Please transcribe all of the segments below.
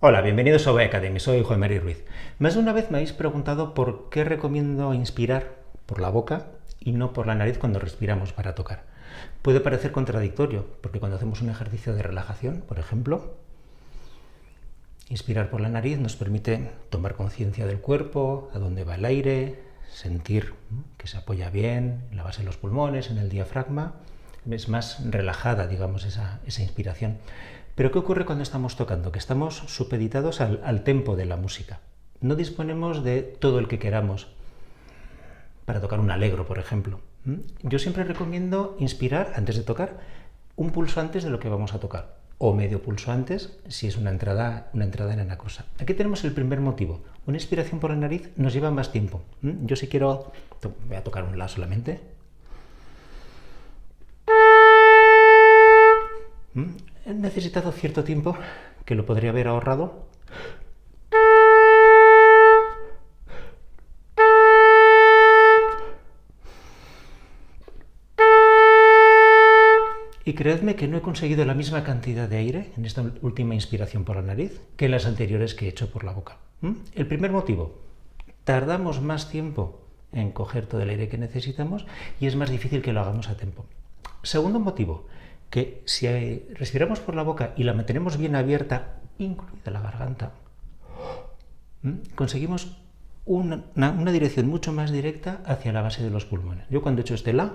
Hola, bienvenidos a OBE Academy, soy Juan Mary Ruiz. Más de una vez me habéis preguntado por qué recomiendo inspirar por la boca y no por la nariz cuando respiramos para tocar. Puede parecer contradictorio, porque cuando hacemos un ejercicio de relajación, por ejemplo, inspirar por la nariz nos permite tomar conciencia del cuerpo, a dónde va el aire, sentir que se apoya bien en la base de los pulmones, en el diafragma. Es más relajada, digamos, esa inspiración. Pero ¿qué ocurre cuando estamos tocando? Que estamos supeditados al tempo de la música. No disponemos de todo el que queramos para tocar un allegro, por ejemplo. Yo siempre recomiendo inspirar, antes de tocar, un pulso antes de lo que vamos a tocar, o medio pulso antes, si es una entrada en anacosa. Aquí tenemos el primer motivo. Una inspiración por la nariz nos lleva más tiempo. Yo si quiero, voy a tocar un la solamente. He necesitado cierto tiempo que lo podría haber ahorrado. Y creedme que no he conseguido la misma cantidad de aire en esta última inspiración por la nariz que en las anteriores que he hecho por la boca. El primer motivo, tardamos más tiempo en coger todo el aire que necesitamos y es más difícil que lo hagamos a tiempo. Segundo motivo, que si respiramos por la boca y la mantenemos bien abierta, incluida la garganta, conseguimos una dirección mucho más directa hacia la base de los pulmones. Yo cuando he hecho este la,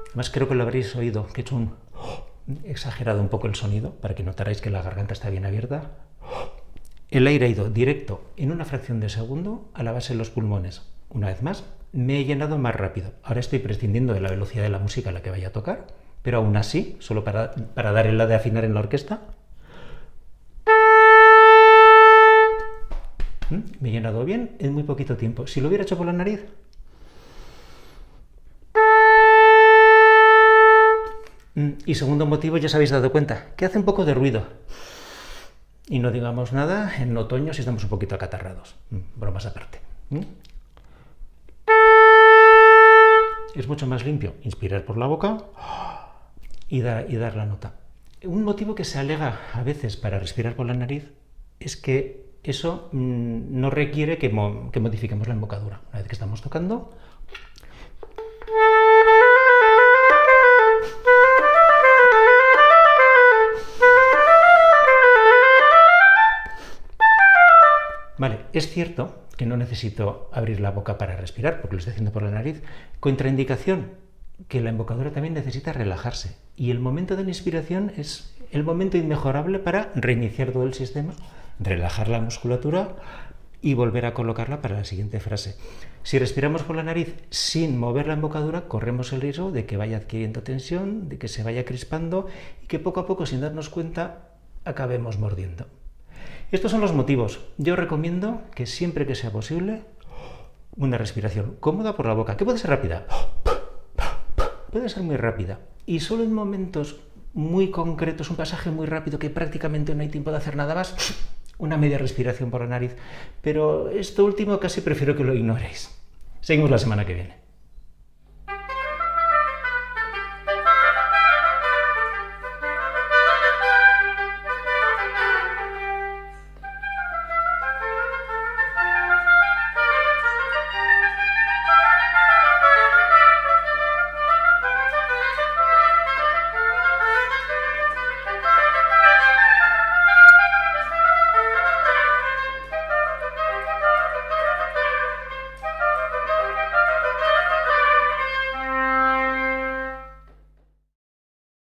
además creo que lo habréis oído, que he hecho exagerado un poco el sonido para que notarais que la garganta está bien abierta. El aire ha ido directo en una fracción de segundo a la base de los pulmones. Una vez más, me he llenado más rápido. Ahora estoy prescindiendo de la velocidad de la música a la que vaya a tocar, pero aún así, solo para dar el la de afinar en la orquesta, me he llenado bien en muy poquito tiempo. Si lo hubiera hecho por la nariz, y segundo motivo, ya os habéis dado cuenta, que hace un poco de ruido. Y no digamos nada en otoño si estamos un poquito acatarrados. Bromas aparte. Es mucho más limpio inspirar por la boca y dar la nota. Un motivo que se alega a veces para respirar por la nariz es que eso no requiere que modifiquemos la embocadura. Una vez que estamos tocando, vale, es cierto que no necesito abrir la boca para respirar, porque lo estoy haciendo por la nariz. Contraindicación, que la embocadura también necesita relajarse. Y el momento de la inspiración es el momento inmejorable para reiniciar todo el sistema, relajar la musculatura y volver a colocarla para la siguiente frase. Si respiramos por la nariz sin mover la embocadura, corremos el riesgo de que vaya adquiriendo tensión, de que se vaya crispando y que poco a poco, sin darnos cuenta, acabemos mordiendo. Estos son los motivos. Yo recomiendo que siempre que sea posible, una respiración cómoda por la boca, que puede ser rápida, puede ser muy rápida, y solo en momentos muy concretos, un pasaje muy rápido que prácticamente no hay tiempo de hacer nada más, una media respiración por la nariz. Pero esto último casi prefiero que lo ignoréis. Seguimos la semana que viene.